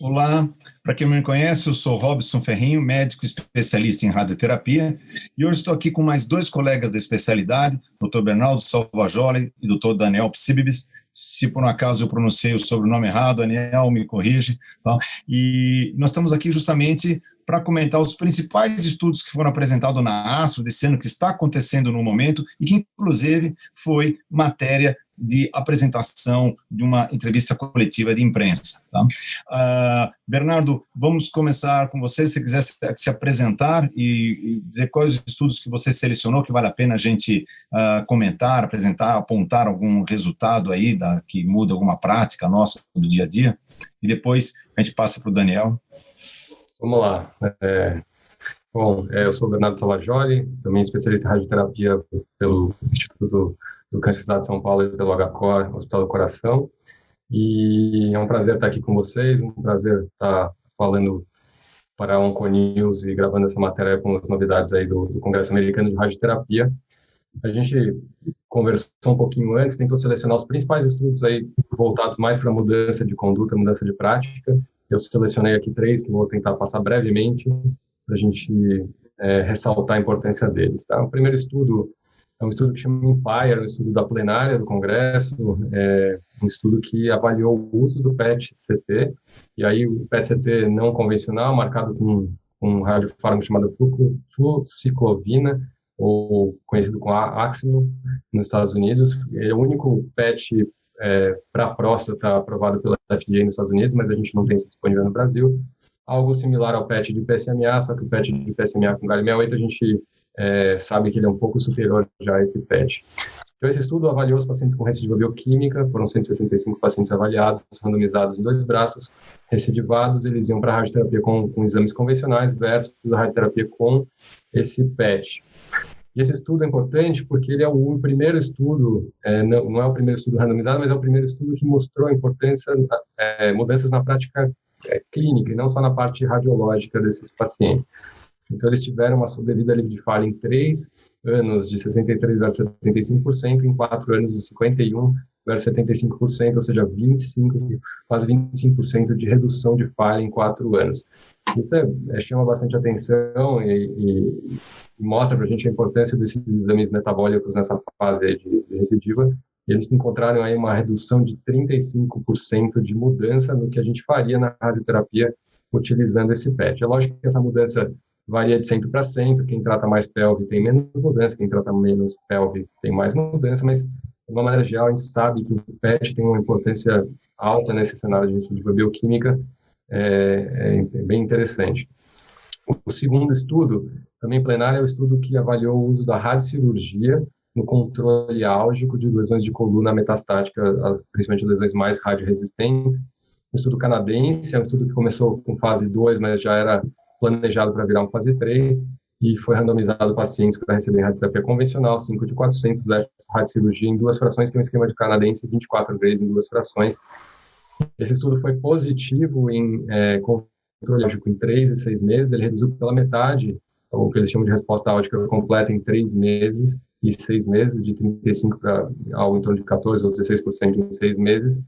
Olá, para quem não me conhece, eu sou Robson Ferrinho, médico especialista em radioterapia, e hoje estou aqui com mais dois colegas da especialidade, Dr. Bernardo Salvajoli e Dr. Daniel Psibibis. Se por um acaso eu pronunciei o sobrenome errado, Daniel me corrige, tá? E nós estamos aqui justamente para comentar os principais estudos que foram apresentados na ASTRO desse ano, que está acontecendo no momento, e que inclusive foi matéria de apresentação de uma entrevista coletiva de imprensa. Tá? Bernardo, vamos começar com você, se quiser se apresentar e dizer quais os estudos que você selecionou, que vale a pena a gente comentar, apresentar, apontar algum resultado aí que muda alguma prática nossa do dia a dia, e depois a gente passa para o Daniel. Vamos lá. Eu sou o Bernardo Salvajoli, também especialista em radioterapia pelo Instituto do Câncer de São Paulo e pelo HCOR, Hospital do Coração. E é um prazer estar aqui com vocês, um prazer estar falando para a Onconews e gravando essa matéria com as novidades aí do Congresso Americano de Radioterapia. A gente conversou um pouquinho antes, tentou selecionar os principais estudos aí voltados mais para mudança de conduta, mudança de prática. Eu selecionei aqui 3 que vou tentar passar brevemente para a gente ressaltar a importância deles. Tá? O primeiro estudo é um estudo que chama INPIRE, um estudo da plenária do Congresso, um estudo que avaliou o uso do PET-CT, e aí o PET-CT não convencional, marcado com um radiofármaco chamado fluciclovina, ou conhecido como Aximo, nos Estados Unidos. É o único PET para próstata aprovado pela FDA nos Estados Unidos, mas a gente não tem isso disponível no Brasil. Algo similar ao PET de PSMA, só que o PET de PSMA com galho 68 a gente sabe que ele é um pouco superior já a esse PET. Então, esse estudo avaliou os pacientes com recidiva bioquímica, foram 165 pacientes avaliados, randomizados em 2 braços, recidivados, eles iam para a radioterapia com exames convencionais versus a radioterapia com esse PET. E esse estudo é importante porque ele é o primeiro estudo, não é o primeiro estudo randomizado, mas é o primeiro estudo que mostrou a importância, mudanças na prática clínica, e não só na parte radiológica desses pacientes. Então, eles tiveram uma sobrevida livre de falha em 3 anos de 63,75%, em 4 anos de 51,75%, ou seja, quase 25% de redução de falha em 4 anos. Isso chama bastante atenção e mostra para a gente a importância desses exames metabólicos nessa fase de recidiva. Eles encontraram aí uma redução de 35% de mudança no que a gente faria na radioterapia utilizando esse PET. É lógico que essa mudança varia de centro para centro, quem trata mais pelve tem menos mudança, quem trata menos pelve tem mais mudança, mas, de uma maneira geral, a gente sabe que o PET tem uma importância alta nesse cenário de recidiva bioquímica, bem interessante. O segundo estudo, também plenário, é o estudo que avaliou o uso da radiocirurgia no controle álgico de lesões de coluna metastática, principalmente lesões mais radioresistentes. Um estudo canadense, é um estudo que começou com fase 2, mas já era planejado para virar uma fase 3, e foi randomizado pacientes para receber radioterapia convencional, 5 de 400 versus radiocirurgia em 2 frações, que é um esquema de canadense, 24 vezes em 2 frações. Esse estudo foi positivo em controle álgico em 3 e 6 meses, ele reduziu pela metade o que eles chamam de resposta álgica completa em 3 meses e 6 meses, de 35% para algo em torno de 14% ou 16% em 6 meses,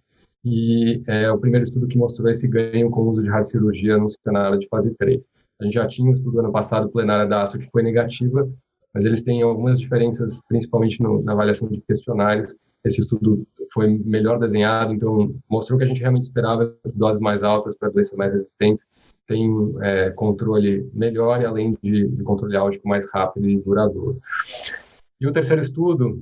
e é o primeiro estudo que mostrou esse ganho com o uso de radiocirurgia no cenário de fase 3. A gente já tinha um estudo ano passado, plenária da ASTRO, que foi negativa, mas eles têm algumas diferenças, principalmente na avaliação de questionários. Esse estudo foi melhor desenhado, então mostrou que a gente realmente esperava doses mais altas para doenças mais resistentes, tem controle melhor e além de controle álgico mais rápido e duradouro. E o terceiro estudo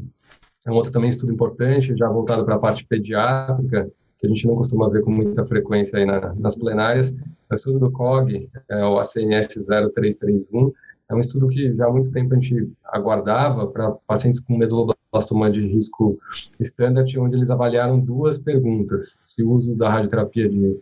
é um outro também estudo importante, já voltado para a parte pediátrica, que a gente não costuma ver com muita frequência aí nas plenárias. É o estudo do COG, o ACNS 0331, é um estudo que já há muito tempo a gente aguardava para pacientes com meduloblastoma de risco standard, onde eles avaliaram 2 perguntas: se o uso da radioterapia de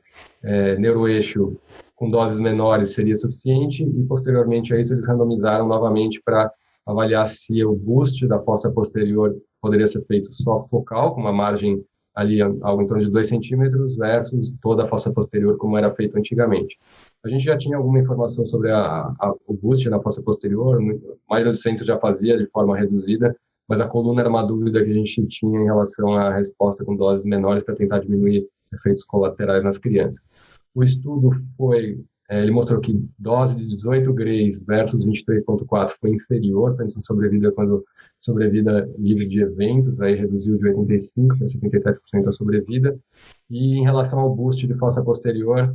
neuroeixo com doses menores seria suficiente, e posteriormente a isso eles randomizaram novamente para avaliar se o boost da fossa posterior poderia ser feito só focal, com uma margem ali algo em torno de 2 centímetros, versus toda a fossa posterior, como era feito antigamente. A gente já tinha alguma informação sobre o boost na fossa posterior, a maioria dos centros já fazia de forma reduzida, mas a coluna era uma dúvida que a gente tinha em relação à resposta com doses menores para tentar diminuir efeitos colaterais nas crianças. O estudo ele mostrou que dose de 18 grays versus 23,4 foi inferior, tanto em sobrevida quanto sobrevida livre de eventos, aí reduziu de 85% para 77% a sobrevida. E em relação ao boost de fossa posterior,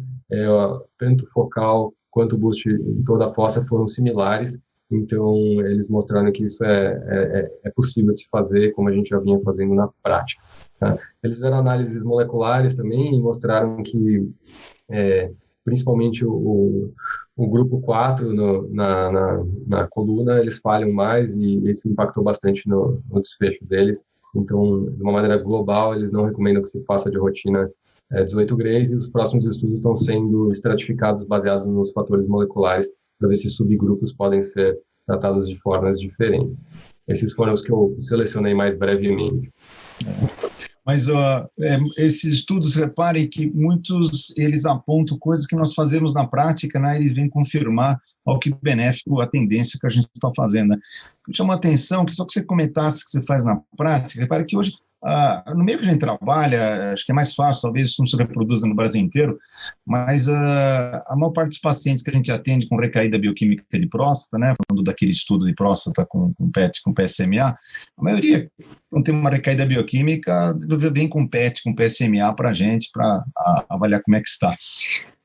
tanto focal quanto o boost em toda a fossa foram similares. Então, eles mostraram que isso é possível de se fazer, como a gente já vinha fazendo na prática. Tá? Eles fizeram análises moleculares também e mostraram que, principalmente o grupo 4 na coluna, eles falham mais e isso impactou bastante no desfecho deles. Então, de uma maneira global, eles não recomendam que se faça de rotina 18 grays e os próximos estudos estão sendo estratificados baseados nos fatores moleculares para ver se subgrupos podem ser tratados de formas diferentes. Esses foram os que eu selecionei mais brevemente. Mas esses estudos, reparem que muitos, eles apontam coisas que nós fazemos na prática, né? Eles vêm confirmar ao que benéfico a tendência que a gente está fazendo. Né? Me chamou a atenção que só que você comentasse que você faz na prática, repare que hoje, no meio que a gente trabalha, acho que é mais fácil, talvez isso não se reproduza no Brasil inteiro, mas a maior parte dos pacientes que a gente atende com recaída bioquímica de próstata, né, falando daquele estudo de próstata com PET, com PSMA, a maioria, quando tem uma recaída bioquímica, vem com PET, com PSMA para a gente, para avaliar como é que está.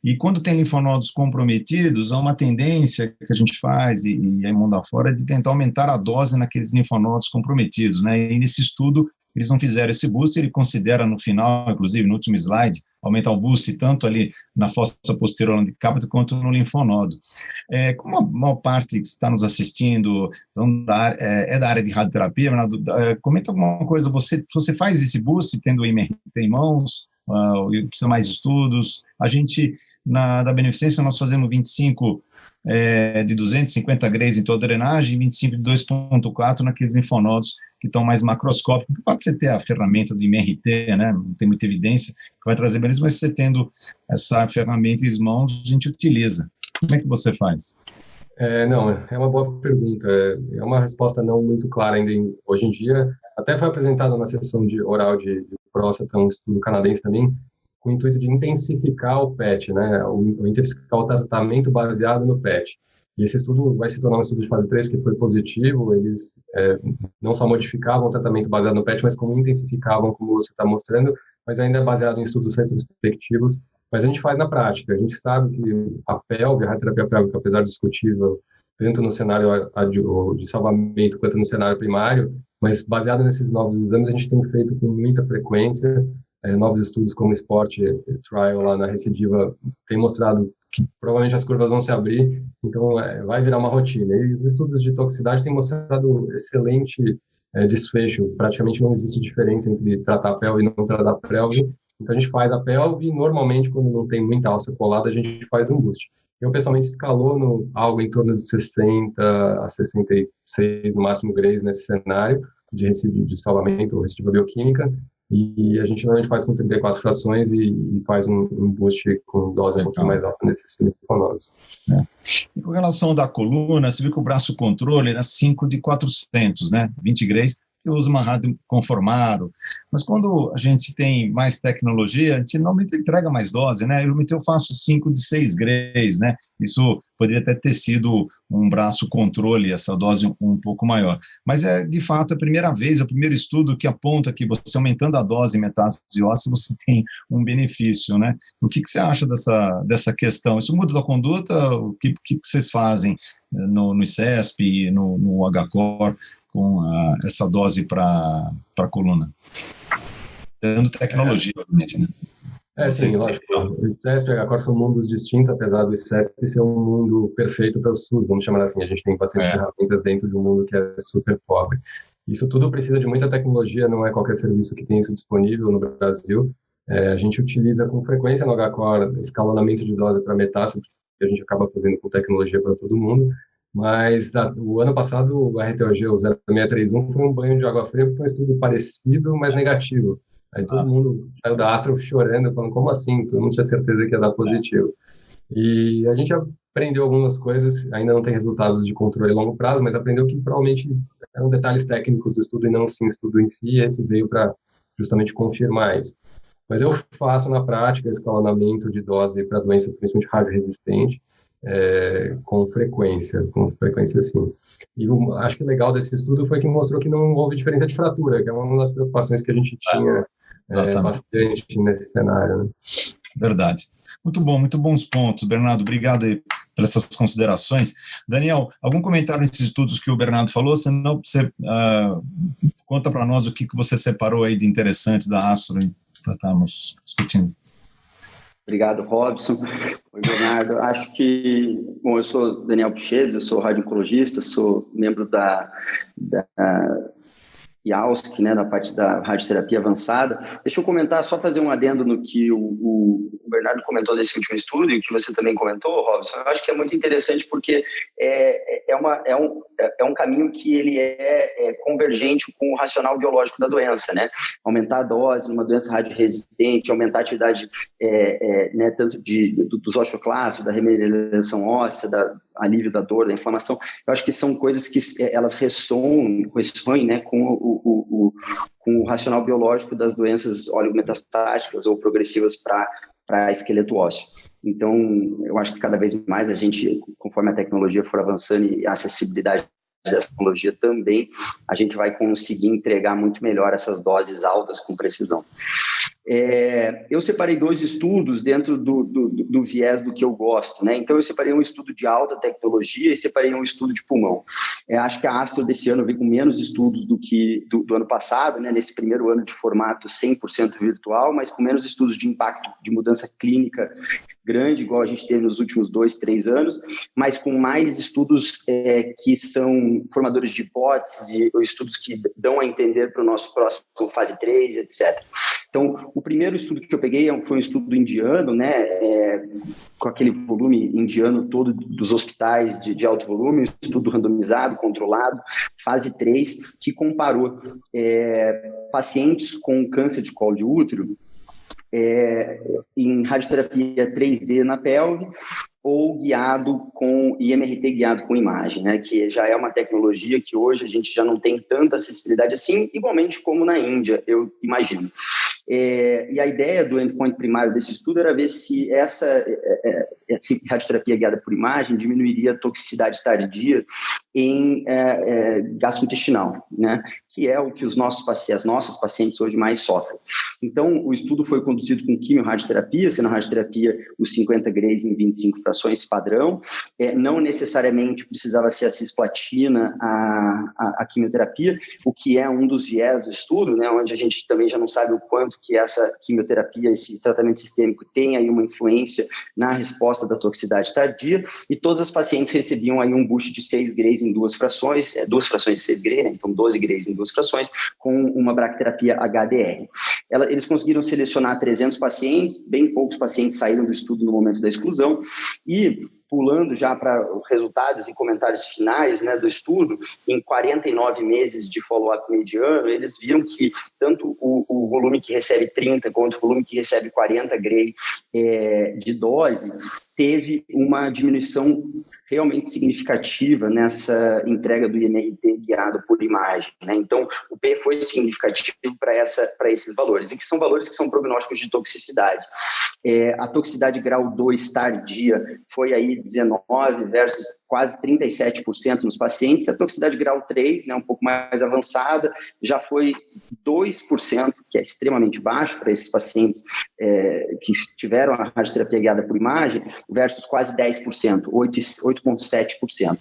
E quando tem linfonodos comprometidos, há uma tendência que a gente faz, e aí mundo afora, de tentar aumentar a dose naqueles linfonodos comprometidos, né, e nesse estudo, eles não fizeram esse boost, ele considera no final, inclusive no último slide, aumentar o boost tanto ali na fossa posterior de cápita quanto no linfonodo. Como a maior parte que está nos assistindo é da área de radioterapia, comenta alguma coisa, você faz esse boost tendo o MRT em mãos, precisa mais estudos, a gente, da Beneficência, nós fazemos 25 de 250 grays em toda a drenagem e 25 de 2,4 naqueles linfonodos que estão mais macroscópicos. Pode você ter a ferramenta do MRT, né? Não tem muita evidência que vai trazer benefício, mas você tendo essa ferramenta em mãos, a gente utiliza. Como é que você faz? Não, é uma boa pergunta. É uma resposta não muito clara ainda hoje em dia. Até foi apresentado na sessão oral de próstata, um estudo canadense também, com o intuito de intensificar o PET, né? O intensificar o tratamento baseado no PET. E esse estudo vai se tornar um estudo de fase 3, que foi positivo. Eles não só modificavam o tratamento baseado no PET, mas como intensificavam, como você está mostrando, mas ainda é baseado em estudos retrospectivos. Mas a gente faz na prática. A gente sabe que a pelve, a radioterapia pélvica, apesar de discutível, tanto no cenário de salvamento quanto no cenário primário, mas baseado nesses novos exames, a gente tem feito com muita frequência. Novos estudos como o Sport Trial lá na recidiva tem mostrado que provavelmente as curvas vão se abrir, então vai virar uma rotina. E os estudos de toxicidade têm mostrado excelente desfecho, praticamente não existe diferença entre tratar a pelve e não tratar a pelve. Então a gente faz a pelve e normalmente quando não tem muita alça colada a gente faz um boost. Eu pessoalmente escalono algo em torno de 60 a 66 no máximo grays nesse cenário de salvamento ou recidiva bioquímica. E a gente normalmente faz com 34 frações e faz um boost com dose um pouquinho mais alta nesses linfonodos. E com relação da coluna, você viu que o braço controle era 5 de 400, né? 20 grays, que usa uma rádio conformado. Mas quando a gente tem mais tecnologia, a gente normalmente entrega mais dose, né? Eu faço 5 de 6 grays, né? Isso poderia até ter sido um braço controle, essa dose um pouco maior. Mas de fato, a primeira vez, o primeiro estudo que aponta que você aumentando a dose metástase óssea, você tem um benefício, né? O que você acha dessa questão? Isso muda a conduta? O que vocês fazem no ICESP, no HCOR, com essa dose para a coluna? Dando tecnologia, obviamente, né? Sim, lógico. O ICESP e o HCOR são mundos distintos, apesar do ICESP ser um mundo perfeito para o SUS, vamos chamar assim. A gente tem bastante ferramentas dentro de um mundo que é super pobre. Isso tudo precisa de muita tecnologia, não é qualquer serviço que tem isso disponível no Brasil. A gente utiliza com frequência no HCOR escalonamento de dose para metástase, que a gente acaba fazendo com tecnologia para todo mundo. Mas o ano passado, o RTOG, o 0631, foi um banho de água fria, foi um estudo parecido, mas negativo. Aí todo mundo saiu da Astro chorando, falando, como assim? Todo mundo tinha certeza que ia dar positivo. E a gente aprendeu algumas coisas, ainda não tem resultados de controle a longo prazo, mas aprendeu que provavelmente eram detalhes técnicos do estudo e não sim o estudo em si, e esse veio para justamente confirmar isso. Mas eu faço na prática escalonamento de dose para doença, principalmente radioresistente, com frequência sim. E acho que o legal desse estudo foi que mostrou que não houve diferença de fratura, que é uma das preocupações que a gente tinha bastante nesse cenário, né? Verdade. Muito bons pontos, Bernardo. Obrigado aí pelas essas considerações. Daniel, algum comentário nesses estudos que o Bernardo falou? Senão você conta para nós o que você separou aí de interessante da Astro para estarmos discutindo. Obrigado, Robson. Oi, Bernardo. Acho que, eu sou Daniel Picheiro, eu sou radiooncologista, sou membro da IAUSC, né, na parte da radioterapia avançada. Deixa eu comentar, só fazer um adendo no que o Bernardo comentou desse último estudo e que você também comentou, Robson. Eu acho que é muito interessante porque é um caminho que ele é convergente com o racional biológico da doença, né? Aumentar a dose numa doença radioresistente, aumentar a atividade né, tanto dos osteoclastos, da remineralização óssea, alívio da dor, da inflamação. Eu acho que são coisas que elas ressoam, né, com o racional biológico das doenças oligometastáticas ou progressivas para esqueleto ósseo. Então, eu acho que cada vez mais a gente, conforme a tecnologia for avançando e a acessibilidade dessa tecnologia também, a gente vai conseguir entregar muito melhor essas doses altas com precisão. Eu separei 2 estudos dentro do viés do que eu gosto, né? Então, eu separei um estudo de alta tecnologia e separei um estudo de pulmão. Acho que a Astro desse ano veio com menos estudos do que do ano passado, né? Nesse primeiro ano de formato 100% virtual, mas com menos estudos de impacto de mudança clínica grande, igual a gente teve nos últimos 2, 3 anos, mas com mais estudos que são formadores de hipóteses ou estudos que dão a entender para o nosso próximo fase 3, etc. Então, o primeiro estudo que eu peguei foi um estudo indiano, né, com aquele volume indiano todo dos hospitais de alto volume, um estudo randomizado, controlado, fase 3, que comparou pacientes com câncer de colo de útero em radioterapia 3D na pelve ou guiado com IMRT guiado com imagem, né, que já é uma tecnologia que hoje a gente já não tem tanta acessibilidade assim, igualmente como na Índia, eu imagino. E a ideia do endpoint primário desse estudo era ver se essa radioterapia guiada por imagem diminuiria a toxicidade tardia em gastrointestinal, né? Que é o que as nossas pacientes hoje mais sofrem. Então, o estudo foi conduzido com quimio-radioterapia, sendo a radioterapia os 50 grays em 25 frações padrão. Não necessariamente precisava ser a cisplatina, a quimioterapia, o que é um dos viés do estudo, né? Onde a gente também já não sabe o quanto que essa quimioterapia, esse tratamento sistêmico tem aí uma influência na resposta da toxicidade tardia, e todas as pacientes recebiam aí um boost de 6 grays em 2 frações, 2 frações de 6 grays, né? Então 12 grays em 2 frações, com uma bracterapia HDR. Eles conseguiram selecionar 300 pacientes, bem poucos pacientes saíram do estudo no momento da exclusão, e pulando já para resultados e comentários finais, né, do estudo, em 49 meses de follow-up mediano, eles viram que tanto o volume que recebe 30 quanto o volume que recebe 40 gray de dose teve uma diminuição realmente significativa nessa entrega do IMRT guiado por imagem, né? Então, o P foi significativo para esses valores, e que são valores que são prognósticos de toxicidade. A toxicidade grau 2 tardia foi aí 19 versus quase 37% nos pacientes. A toxicidade grau 3, né, um pouco mais avançada, já foi 2%, que é extremamente baixo para esses pacientes que tiveram a radioterapia guiada por imagem, versus quase 10%, 8,7%.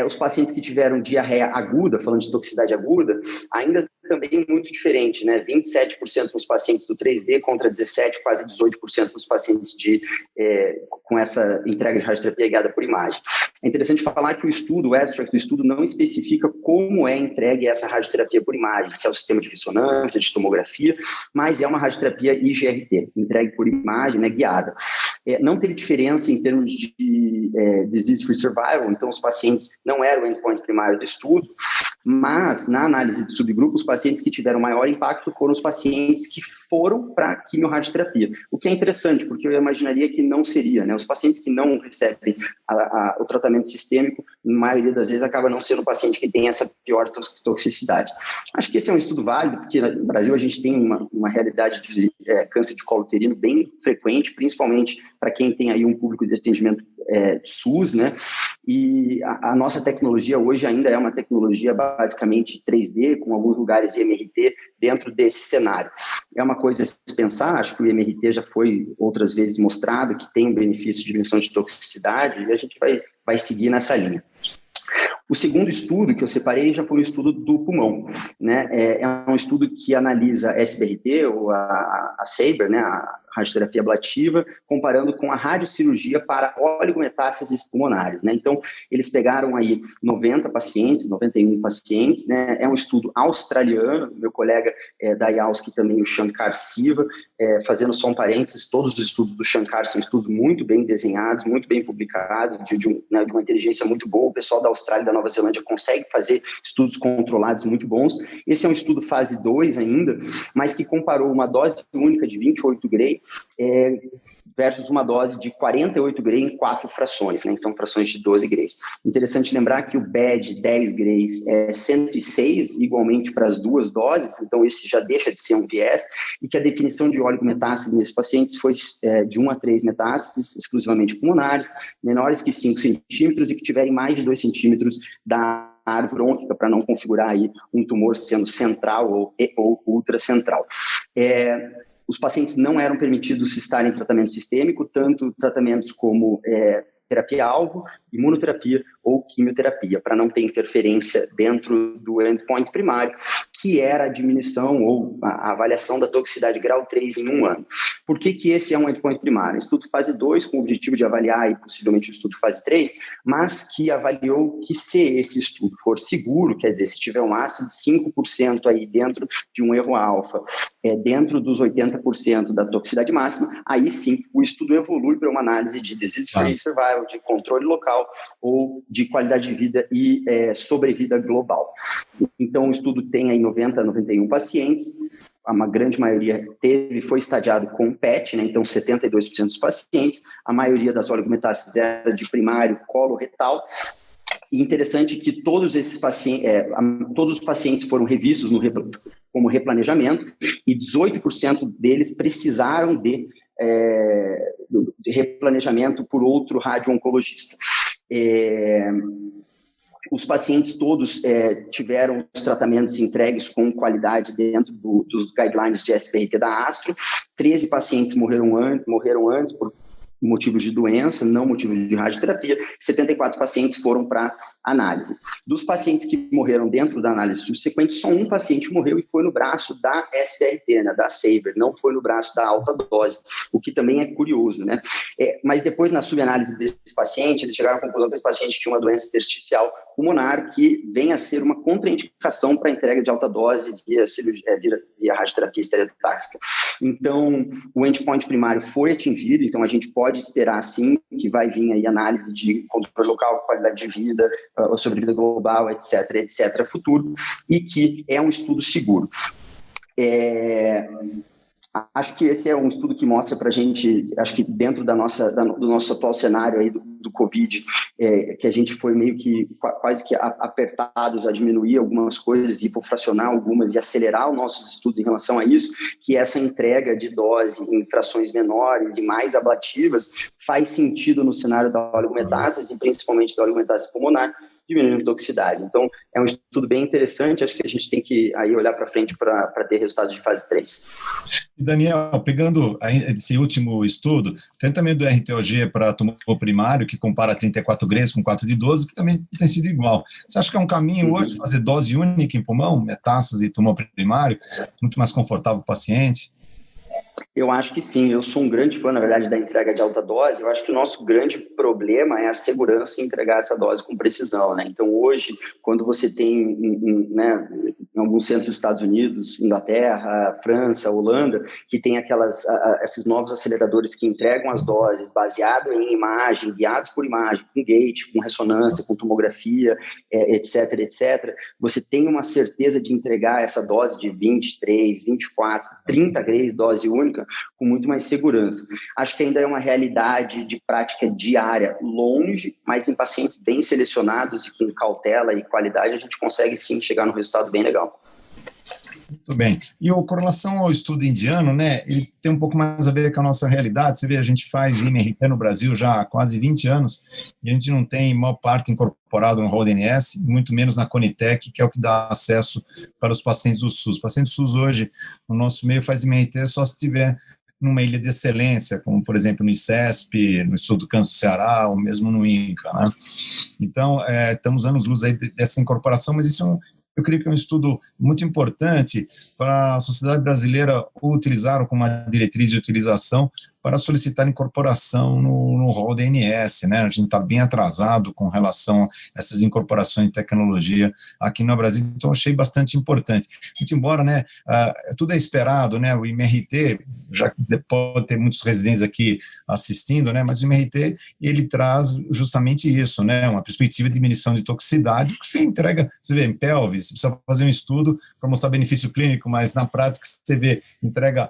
Os pacientes que tiveram diarreia aguda, falando de toxicidade aguda, ainda também muito diferente, né? 27% nos pacientes do 3D contra 17%, quase 18% nos pacientes com essa entrega de radioterapia guiada por imagem. É interessante falar que o abstract do estudo não especifica como é entregue essa radioterapia por imagem, se é o sistema de ressonância, de tomografia, mas é uma radioterapia IGRT, entregue por imagem, né, guiada. Não teve diferença em termos de disease-free survival, então os pacientes não eram o endpoint primário do estudo, Mas, na análise de subgrupo, os pacientes que tiveram maior impacto foram os pacientes que foram para quimiorradioterapia, o que é interessante, porque eu imaginaria que não seria, né? Os pacientes que não recebem o tratamento sistêmico, na maioria das vezes, acaba não sendo o paciente que tem essa pior toxicidade. Acho que esse é um estudo válido, porque no Brasil a gente tem uma realidade de câncer de colo uterino bem frequente, principalmente para quem tem aí um público de atendimento SUS, né? E a nossa tecnologia hoje ainda é uma tecnologia basicamente 3D, com alguns lugares MRT dentro desse cenário. É uma coisa a se pensar, acho que o MRT já foi outras vezes mostrado que tem um benefício de diminuição de toxicidade e a gente vai seguir nessa linha. O segundo estudo que eu separei já foi um estudo do pulmão, né? É um estudo que analisa SBRT, ou a SABR, né? A radioterapia ablativa, comparando com a radiocirurgia para oligometástases pulmonares, né? Então, eles pegaram aí 91 pacientes, né? É um estudo australiano, meu colega da IAUSC também, o Shankar Siva, fazendo só um parênteses, todos os estudos do Shankar são estudos muito bem desenhados, muito bem publicados, de uma inteligência muito boa. O pessoal da Austrália e da Nova Zelândia consegue fazer estudos controlados muito bons. Esse é um estudo fase 2 ainda, mas que comparou uma dose única de 28 Gray versus uma dose de 48 Gray em 4 frações, né? Então frações de 12 Grays. Interessante lembrar que o BED 10 Grays é 106, igualmente para as duas doses, então esse já deixa de ser um viés, e que a definição de oligometástase nesses pacientes foi de 1 a 3 metástases exclusivamente pulmonares, menores que 5 centímetros e que tiverem mais de 2 centímetros da árvore brônquica, para não configurar aí um tumor sendo central ou ultracentral. Os pacientes não eram permitidos estarem em tratamento sistêmico, tanto tratamentos como terapia-alvo, imunoterapia ou quimioterapia, para não ter interferência dentro do endpoint primário, que era a diminuição ou a avaliação da toxicidade grau 3 em 1 ano. Por que esse é um endpoint primário? Estudo fase 2, com o objetivo de avaliar, e possivelmente o estudo fase 3, mas que avaliou que se esse estudo for seguro, quer dizer, se tiver um ácido de 5% aí dentro de um erro alfa, dentro dos 80% da toxicidade máxima, aí sim o estudo evolui para uma análise de disease-free survival, de controle local ou de qualidade de vida e sobrevida global. Então, o estudo tem aí 90 a 91 pacientes, uma grande maioria foi estadiado com PET, né? Então 72% dos pacientes, a maioria das oligometástases era de primário coloretal. E interessante que todos esses pacientes, todos os pacientes foram revistos como replanejamento e 18% deles precisaram de replanejamento por outro radio-oncologista. Os pacientes todos tiveram os tratamentos entregues com qualidade dentro dos guidelines de SBRT da Astro. 13 pacientes morreram antes por motivos de doença, não motivos de radioterapia. 74 pacientes foram para análise. Dos pacientes que morreram dentro da análise subsequente, só um paciente morreu e foi no braço da SBRT, né, da SABR, não foi no braço da alta dose, o que também é curioso, né? Mas depois, na subanálise desse paciente, eles chegaram à conclusão que esse paciente tinha uma doença intersticial pulmonar que vem a ser uma contraindicação para a entrega de alta dose via radioterapia estereotáxica. Então, o endpoint primário foi atingido, então a gente pode esperar, sim, que vai vir aí análise de controle local, qualidade de vida, sobrevida global, etc., futuro, e que é um estudo seguro. Acho que esse é um estudo que mostra para a gente, acho que dentro do nosso atual cenário aí do Covid, que a gente foi meio que quase que apertados a diminuir algumas coisas, hipofracionar algumas e acelerar os nossos estudos em relação a isso, que essa entrega de dose em frações menores e mais ablativas faz sentido no cenário da oligometástase e principalmente da oligometástase pulmonar, diminuindo a toxicidade. Então, é um estudo bem interessante, acho que a gente tem que aí olhar para frente para ter resultados de fase 3. E Daniel, pegando esse último estudo, tem também do RTOG para tumor primário, que compara 34 Grays com 4 de 12, que também tem sido igual. Você acha que é um caminho hoje fazer dose única em pulmão, metástase e tumor primário, muito mais confortável para o paciente? Eu acho que sim, eu sou um grande fã, na verdade, da entrega de alta dose. Eu acho que o nosso grande problema é a segurança em entregar essa dose com precisão, né? Então, hoje, quando você tem, né, em alguns centros dos Estados Unidos, Inglaterra, França, Holanda, que tem esses novos aceleradores que entregam as doses baseado em imagem, guiados por imagem, com gate, com ressonância, com tomografia, etc, etc, você tem uma certeza de entregar essa dose de 23, 24, 30 grays, dose única, com muito mais segurança. Acho que ainda é uma realidade de prática diária longe, mas em pacientes bem selecionados e com cautela e qualidade, a gente consegue sim chegar num resultado bem legal. Muito bem. E com relação ao estudo indiano, né, ele tem um pouco mais a ver com a nossa realidade. Você vê, a gente faz IMRT no Brasil já há quase 20 anos e a gente não tem maior parte incorporado no rol-DNS, muito menos na Conitec, que é o que dá acesso para os pacientes do SUS. O paciente do SUS hoje, no nosso meio, faz IMRT só se tiver numa ilha de excelência, como, por exemplo, no ICESP, no Instituto do Câncer do Ceará, ou mesmo no INCA, né? Então, estamos anos luz aí dessa incorporação, mas isso eu creio que é um estudo muito importante para a sociedade brasileira utilizar como uma diretriz de utilização para solicitar incorporação no rol-DNS, né? A gente está bem atrasado com relação a essas incorporações de tecnologia aqui no Brasil, então achei bastante importante. Muito embora, né, tudo é esperado, né, o IMRT, já pode ter muitos residentes aqui assistindo, né, mas o IMRT, ele traz justamente isso, né, uma perspectiva de diminuição de toxicidade, que você entrega, você vê, em pelvis, você precisa fazer um estudo para mostrar benefício clínico, mas na prática você vê, entrega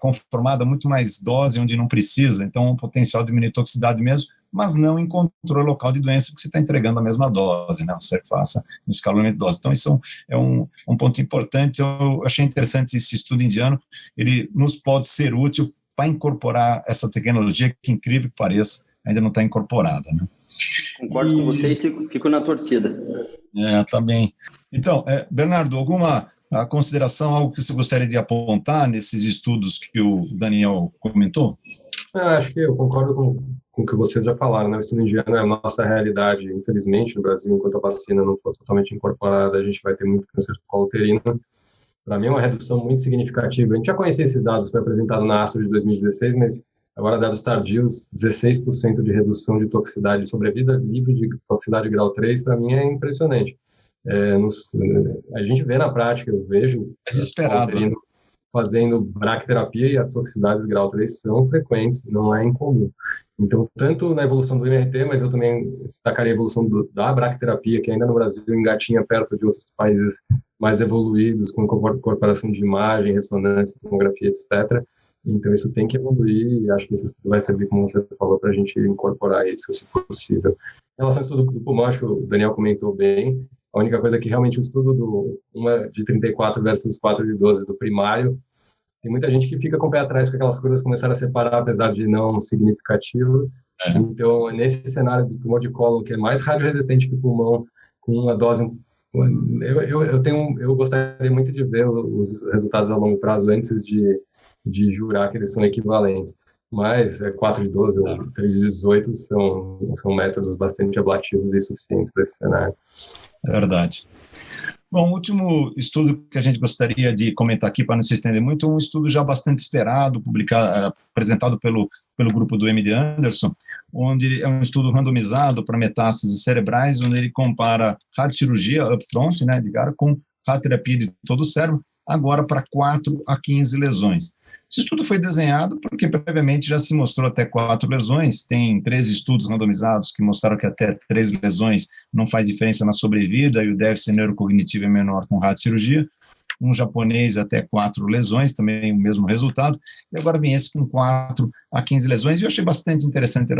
conformada muito mais dose onde não precisa, então um potencial de diminuir toxicidade mesmo, mas não em controle local de doença, porque você está entregando a mesma dose, né? Você faça um escalonamento de dose. Então, isso é um ponto importante. Eu achei interessante esse estudo indiano, ele nos pode ser útil para incorporar essa tecnologia, que incrível que pareça, ainda não está incorporada, né? Concordo com você e fico na torcida. Tá bem. Então, Bernardo, alguma consideração, algo que você gostaria de apontar nesses estudos que o Daniel comentou? Acho que eu concordo com o que vocês já falaram, né? O estudo indiano é a nossa realidade, infelizmente, no Brasil, enquanto a vacina não for totalmente incorporada, a gente vai ter muito câncer de colo uterino. Para mim é uma redução muito significativa. A gente já conhecia esses dados, foi apresentado na ASTRO de 2016, mas agora dados tardios, 16% de redução de toxicidade, sobrevida livre de toxicidade grau 3, para mim é impressionante. A gente vê na prática, eu vejo desesperado, né? Fazendo bracterapia e as toxicidades grau 3 são frequentes, não é incomum. Então, tanto na evolução do MRT, mas eu também destacaria a evolução da bracterapia, que ainda no Brasil engatinha perto de outros países mais evoluídos, com incorporação de imagem, ressonância, tomografia, etc. Então, isso tem que evoluir e acho que isso vai servir, como você falou, para a gente incorporar isso, se possível. Em relação ao estudo do pulmão, acho que o Daniel comentou bem. A única coisa é que realmente o estudo uma de 34 versus 4 de 12 do primário, tem muita gente que fica com o pé atrás porque aquelas curvas começaram a separar, apesar de não significativo. Então, nesse cenário de tumor de colo, que é mais radioresistente que o pulmão, com uma dose... Eu gostaria muito de ver os resultados a longo prazo antes de jurar que eles são equivalentes. Mas 4 de 12 ou 3 de 18 são métodos bastante ablativos e suficientes para esse cenário. É verdade. Bom, o último estudo que a gente gostaria de comentar aqui, para não se estender muito, um estudo já bastante esperado, apresentado pelo grupo do MD Anderson, onde é um estudo randomizado para metástases cerebrais, onde ele compara radiocirurgia upfront, né, de cara, com radioterapia de todo o cérebro, agora para 4 a 15 lesões. Esse estudo foi desenhado porque previamente já se mostrou até 4 lesões, tem 13 estudos randomizados que mostraram que até 3 lesões não faz diferença na sobrevida e o déficit neurocognitivo é menor com radiocirurgia, um japonês até 4 lesões, também o mesmo resultado, e agora vem esse com 4 a 15 lesões, e eu achei bastante interessante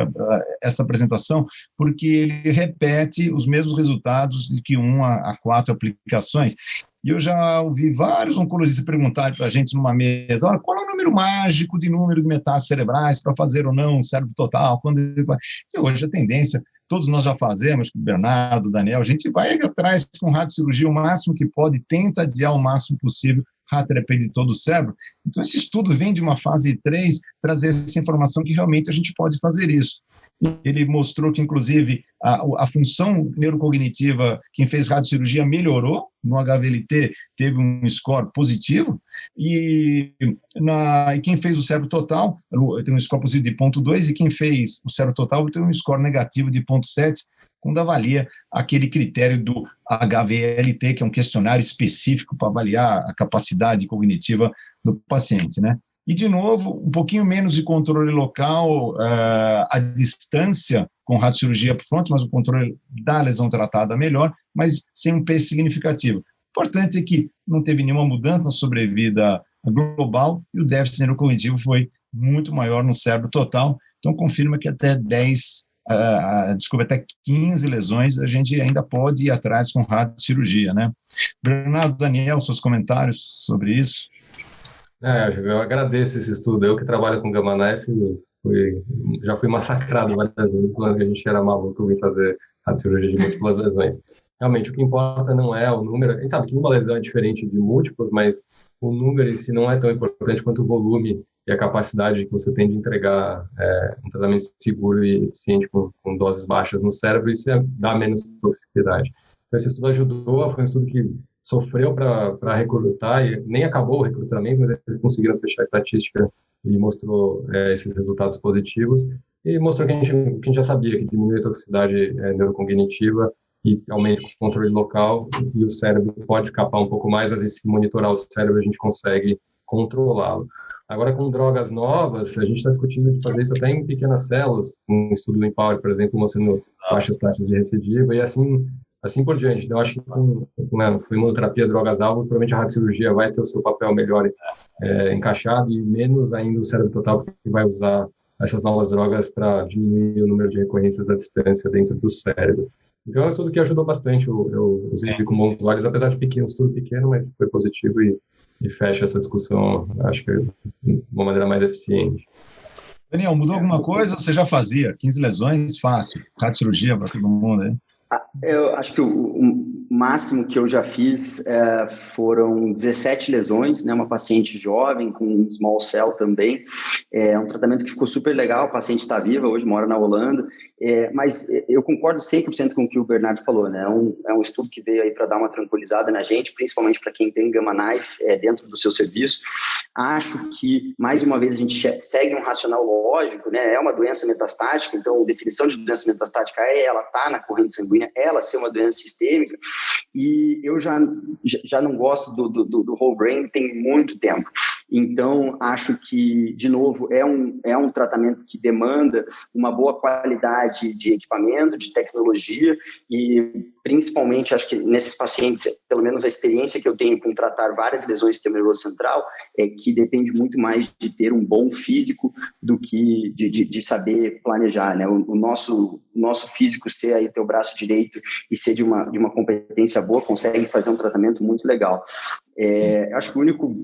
esta apresentação, porque ele repete os mesmos resultados de que 1 a 4 aplicações. E eu já ouvi vários oncologistas perguntarem para a gente numa mesa, olha, qual é o número mágico de número de metástases cerebrais para fazer ou não um cérebro total? Quando ele vai... E hoje a tendência, todos nós já fazemos, com o Bernardo, o Daniel, a gente vai atrás com radiocirurgia o máximo que pode, tenta adiar o máximo possível radioterapia de todo o cérebro. Então esse estudo vem de uma fase 3, trazer essa informação que realmente a gente pode fazer isso. ele mostrou que, inclusive, a função neurocognitiva, quem fez radiocirurgia melhorou, no HVLT teve um score positivo, e quem fez o cérebro total tem um score positivo de 0,2, e quem fez o cérebro total tem um score negativo de 0,7, quando avalia aquele critério do HVLT, que é um questionário específico para avaliar a capacidade cognitiva do paciente, né? E, de novo, um pouquinho menos de controle local, a distância com radiocirurgia upfront, mas o controle da lesão tratada melhor, mas sem um peso significativo. O importante é que não teve nenhuma mudança na sobrevida global e o déficit neurocognitivo foi muito maior no cérebro total, então confirma que até 15 lesões a gente ainda pode ir atrás com radiocirurgia, né? Bernardo, Daniel, seus comentários sobre isso? Eu agradeço esse estudo. Eu que trabalho com Gamma Knife, já fui massacrado várias vezes falando que a gente era maluco em fazer radiocirurgia de múltiplas lesões. Realmente, o que importa não é o número. A gente sabe que uma lesão é diferente de múltiplas, mas o número em si não é tão importante quanto o volume e a capacidade que você tem de entregar um tratamento seguro e eficiente com doses baixas no cérebro. Isso dá menos toxicidade. Então, esse estudo ajudou, foi um estudo que sofreu para recrutar e nem acabou o recrutamento, mas eles conseguiram fechar a estatística e mostrou esses resultados positivos e mostrou que a gente já sabia que diminui a toxicidade neurocognitiva e aumenta o controle local e o cérebro pode escapar um pouco mais, mas se monitorar o cérebro a gente consegue controlá-lo. Agora, com drogas novas, a gente está discutindo de fazer isso até em pequenas células, um estudo do Empower, por exemplo, mostrando baixas taxas de recidiva e assim por diante. Então, acho que com imunoterapia, drogas-alvo, provavelmente a radiocirurgia vai ter o seu papel melhor encaixado e menos ainda o cérebro total, que vai usar essas novas drogas para diminuir o número de recorrências à distância dentro do cérebro. Então, é um estudo que ajudou bastante. Eu usei com bons olhos, apesar de um estudo pequeno, mas foi positivo e fecha essa discussão, acho que de uma maneira mais eficiente. Daniel, mudou alguma coisa? Você já fazia 15 lesões? Fácil. Radiocirurgia para todo mundo, hein? Eu acho que o máximo que eu já fiz foram 17 lesões, né? Uma paciente jovem com small cell também. É um tratamento que ficou super legal, a paciente está viva, hoje mora na Holanda. Mas eu concordo 100% com o que o Bernardo falou, né? É um estudo que veio aí para dar uma tranquilizada na gente, principalmente para quem tem Gamma Knife dentro do seu serviço. Acho que, mais uma vez, a gente segue um racional lógico, né? É uma doença metastática, então a definição de doença metastática é ela estar na corrente sanguínea, ela ser uma doença sistêmica, e eu já não gosto do whole brain tem muito tempo. Então, acho que, de novo, é um tratamento que demanda uma boa qualidade de equipamento, de tecnologia, e principalmente, acho que nesses pacientes, pelo menos a experiência que eu tenho com tratar várias lesões do sistema nervoso central, é que depende muito mais de ter um bom físico do que de saber planejar, né? O nosso físico ser aí teu braço direito e ser de uma competência boa, consegue fazer um tratamento muito legal. Acho que o único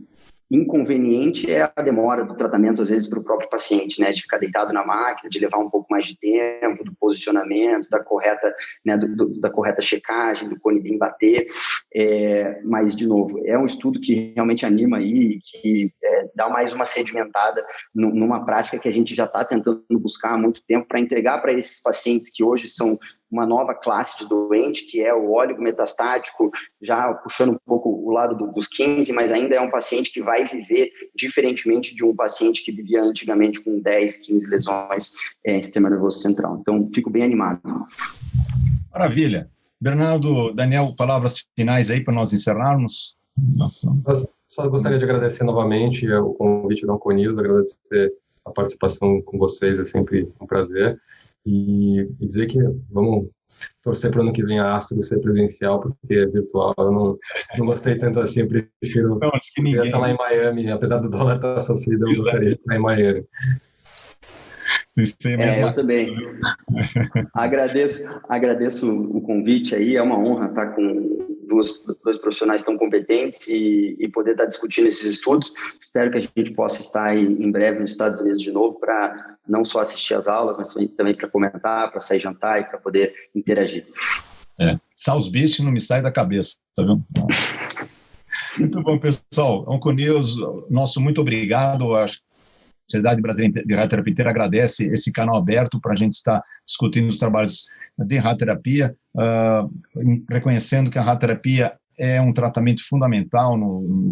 inconveniente é a demora do tratamento, às vezes, para o próprio paciente, né, de ficar deitado na máquina, de levar um pouco mais de tempo, do posicionamento, da correta, né, da correta checagem, do cone bem bater, mas, de novo, é um estudo que realmente anima aí, que dá mais uma sedimentada numa prática que a gente já está tentando buscar há muito tempo para entregar para esses pacientes que hoje são uma nova classe de doente, que é o óligo metastático, já puxando um pouco o lado dos 15, mas ainda é um paciente que vai viver diferentemente de um paciente que vivia antigamente com 10, 15 lesões em sistema nervoso central. Então, fico bem animado. Maravilha. Bernardo, Daniel, palavras finais aí para nós encerrarmos? Nossa. Só gostaria de agradecer novamente o convite da Onconews, agradecer a participação com vocês, é sempre um prazer. E dizer que vamos torcer para o ano que vem a Astro ser presencial, porque virtual eu não gostei tanto assim, eu prefiro estar lá em Miami, apesar do dólar estar sofrido, eu gostaria de estar em Miami. Eu também. Agradeço o convite aí, é uma honra estar com dois profissionais tão competentes e poder estar discutindo esses estudos. Espero que a gente possa estar aí em breve nos Estados Unidos de novo para não só assistir às aulas, mas também para comentar, para sair jantar e para poder interagir. South Beach não me sai da cabeça, tá vendo? Muito bom, pessoal. Onconews, nosso muito obrigado. Acho Sociedade Brasileira de Radioterapia inteira agradece esse canal aberto para a gente estar discutindo os trabalhos de radioterapia, reconhecendo que a radioterapia é um tratamento fundamental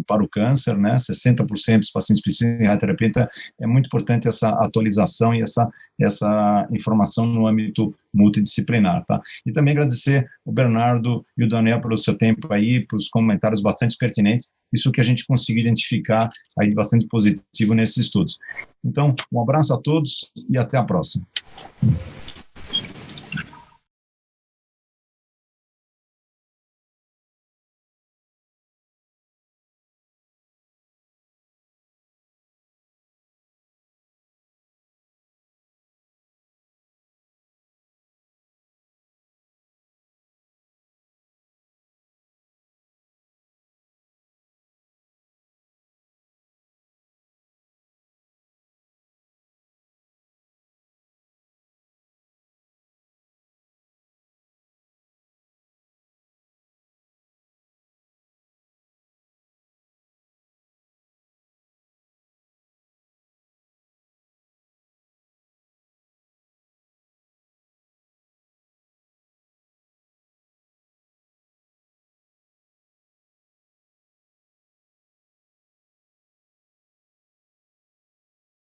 para o câncer, né? 60% dos pacientes precisam de radioterapia, então é muito importante essa atualização e essa informação no âmbito multidisciplinar, tá? E também agradecer o Bernardo e o Daniel pelo seu tempo aí, pelos comentários bastante pertinentes, isso que a gente conseguiu identificar aí bastante positivo nesses estudos. Então, um abraço a todos e até a próxima.